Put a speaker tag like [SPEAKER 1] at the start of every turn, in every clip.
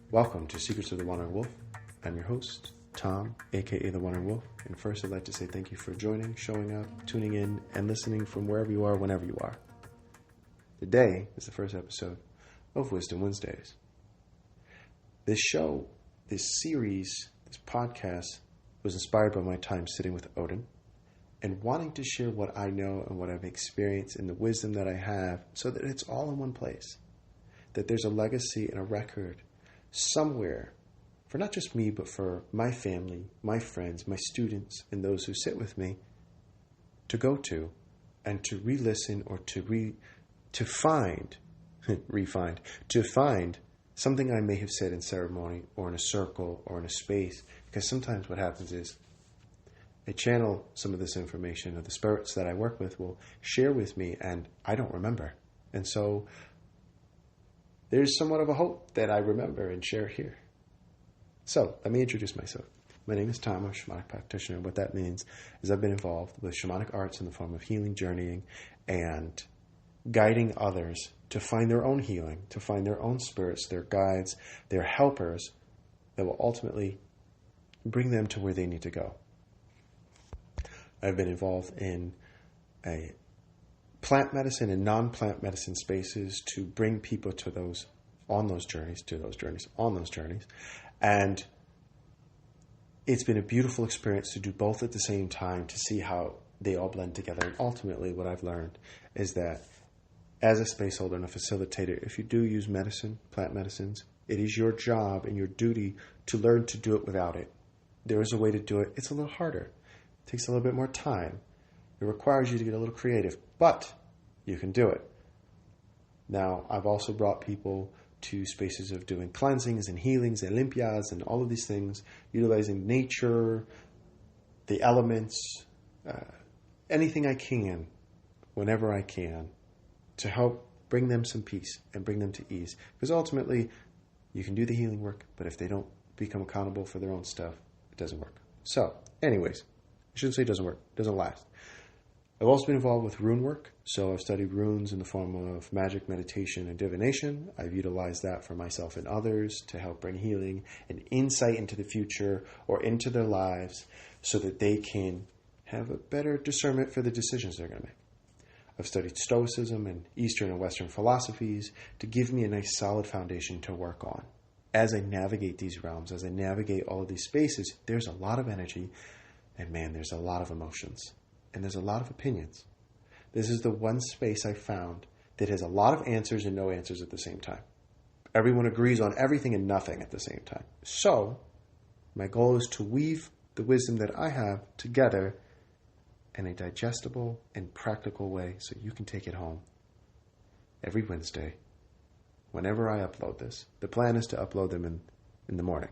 [SPEAKER 1] Welcome to Secrets of the Wandering Wolf. I'm your host, Tom, aka the Wandering Wolf. And first, I'd like to say thank you for joining, showing up, tuning in, and listening from wherever you are, whenever you are. Today is the first episode of Wisdom Wednesdays. This show, this series, this podcast was inspired by my time sitting with Odin and wanting to share what I know and what I've experienced and the wisdom that I have so that it's all in one place. That there's a legacy and a record somewhere for not just me, but for my family, my friends, my students, and those who sit with me to go to and to re-listen or to find something I may have said in ceremony or in a circle or in a space. Because sometimes what happens is I channel some of this information, or the spirits that I work with will share with me, and I don't remember. And so there's somewhat of a hope that I remember and share here. So let me introduce myself. My name is Tom. I'm a shamanic practitioner. What that means is I've been involved with shamanic arts in the form of healing, journeying, and guiding others to find their own healing, to find their own spirits, their guides, their helpers that will ultimately bring them to where they need to go. I've been involved in a plant medicine and non-plant medicine spaces to bring people to those journeys. And it's been a beautiful experience to do both at the same time, to see how they all blend together. And ultimately what I've learned is that as a space holder and a facilitator, if you do use medicine, plant medicines, it is your job and your duty to learn to do it without it. There is a way to do it. It's a little harder. It takes a little bit more time. It requires you to get a little creative, but you can do it. Now, I've also brought people to spaces of doing cleansings and healings and limpias and all of these things, utilizing nature, the elements, anything I can, whenever I can, to help bring them some peace and bring them to ease. Because ultimately, you can do the healing work, but if they don't become accountable for their own stuff, it doesn't work. So, anyways, I shouldn't say it doesn't work. It doesn't last. I've also been involved with rune work. So I've studied runes in the form of magic, meditation, and divination. I've utilized that for myself and others to help bring healing and insight into the future or into their lives so that they can have a better discernment for the decisions they're going to make. I've studied Stoicism and Eastern and Western philosophies to give me a nice solid foundation to work on. As I navigate these realms, as I navigate all of these spaces, there's a lot of energy, and man, there's a lot of emotions. And there's a lot of opinions. This is the one space I found that has a lot of answers and no answers at the same time. Everyone agrees on everything and nothing at the same time. So, my goal is to weave the wisdom that I have together in a digestible and practical way so you can take it home every Wednesday. Whenever I upload this, the plan is to upload them in the morning.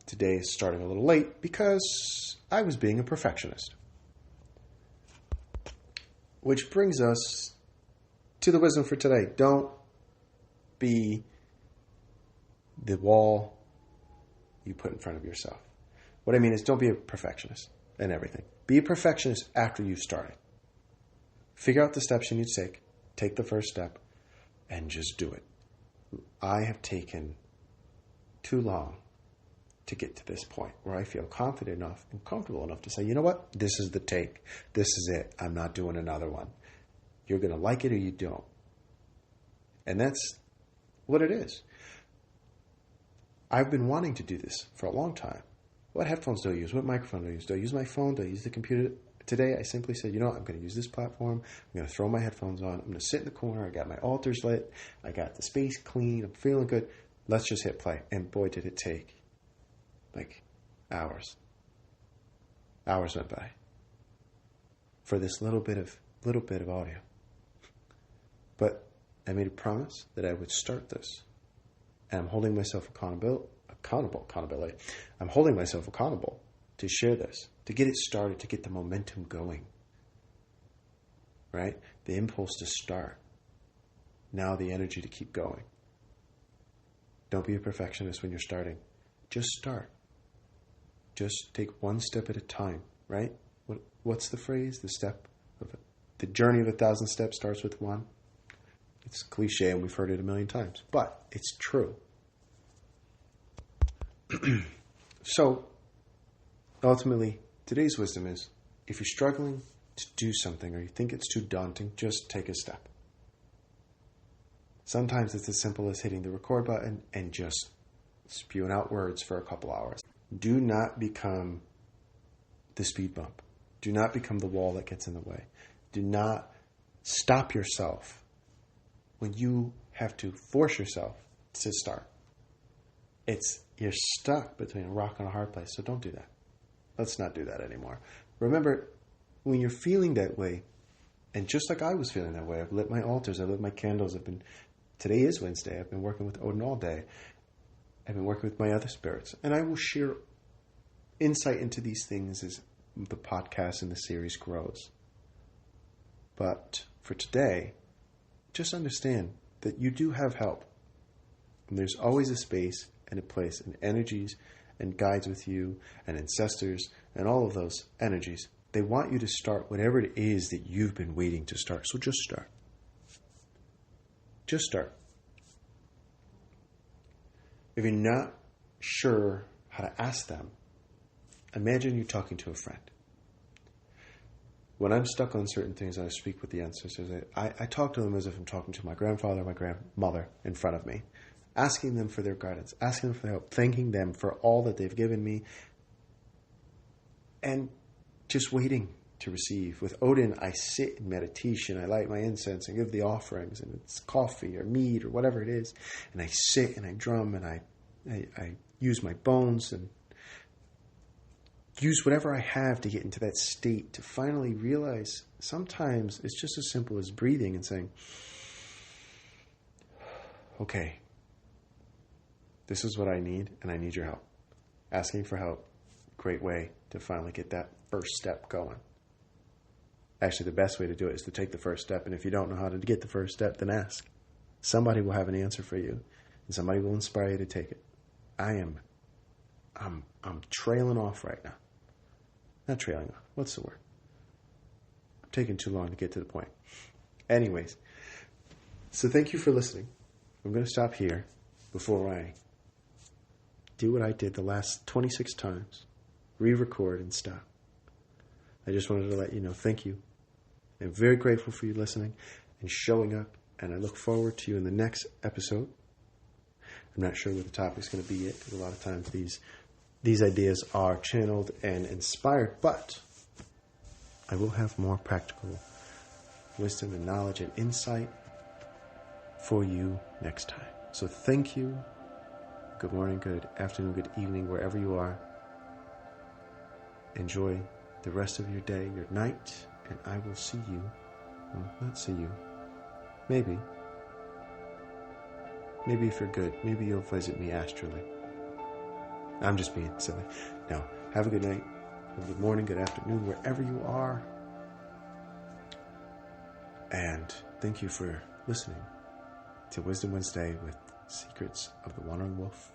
[SPEAKER 1] Today is starting a little late because I was being a perfectionist. Which brings us to the wisdom for today. Don't be the wall you put in front of yourself. What I mean is, don't be a perfectionist in everything. Be a perfectionist after you've started. Figure out the steps you need to take. Take the first step and just do it. I have taken too long to get to this point where I feel confident enough and comfortable enough to say, you know what? This is the take. This is it. I'm not doing another one. You're going to like it or you don't. And that's what it is. I've been wanting to do this for a long time. What headphones do I use? What microphone do I use? Do I use my phone? Do I use the computer? Today, I simply said, you know what? I'm going to use this platform. I'm going to throw my headphones on. I'm going to sit in the corner. I got my altars lit. I got the space clean. I'm feeling good. Let's just hit play. And boy, did it take like hours. Hours went by for this little bit of audio. But I made a promise that I would start this. And I'm holding myself accountable. I'm holding myself accountable to share this, to get it started, to get the momentum going. Right? The impulse to start. Now the energy to keep going. Don't be a perfectionist when you're starting. Just start. Just take one step at a time, right? What's the phrase? The journey of 1,000 steps starts with one. It's cliche and we've heard it a million times, but it's true. So, ultimately, today's wisdom is, if you're struggling to do something or you think it's too daunting, just take a step. Sometimes it's as simple as hitting the record button and just spewing out words for a couple hours. Do not become the speed bump. Do not become the wall that gets in the way. Do not stop yourself when you have to force yourself to start. You're stuck between a rock and a hard place, so don't do that. Let's not do that anymore. Remember, when you're feeling that way, and just like I was feeling that way, I've lit my altars, I've lit my candles, today is Wednesday, I've been working with Odin all day, I've been working with my other spirits, and I will share insight into these things as the podcast and the series grows. But for today, just understand that you do have help. And there's always a space and a place and energies and guides with you and ancestors and all of those energies. They want you to start whatever it is that you've been waiting to start. So just start. Just start. If you're not sure how to ask them, imagine you're talking to a friend. When I'm stuck on certain things and I speak with the ancestors, I talk to them as if I'm talking to my grandfather or my grandmother in front of me, asking them for their guidance, asking them for help, thanking them for all that they've given me, and just waiting to receive. With Odin, I sit in meditation, I light my incense and give the offerings, and it's coffee or meat or whatever it is, and I sit and I drum and I use my bones and use whatever I have to get into that state to finally realize sometimes it's just as simple as breathing and saying, okay, this is what I need and I need your help. Asking for help, great way to finally get that first step going. Actually, the best way to do it is to take the first step, and if you don't know how to get the first step, then ask. Somebody will have an answer for you, and somebody will inspire you to take it. I'm trailing off right now. Not trailing off. What's the word? I'm taking too long to get to the point. Anyways, so thank you for listening. I'm going to stop here before I do what I did the last 26 times. Re-record and stop. I just wanted to let you know, thank you. I'm very grateful for you listening and showing up, and I look forward to you in the next episode. I'm not sure what the topic's going to be yet, because a lot of times these ideas are channeled and inspired, but I will have more practical wisdom and knowledge and insight for you next time. So thank you. Good morning, good afternoon, good evening, wherever you are. Enjoy the rest of your day, your night, and I will see you. Well, not see you. Maybe. Maybe if you're good, maybe you'll visit me astrally. I'm just being silly. Now, have a good night, have a good morning, good afternoon, wherever you are. And thank you for listening to Wisdom Wednesday with Secrets of the Wandering Wolf.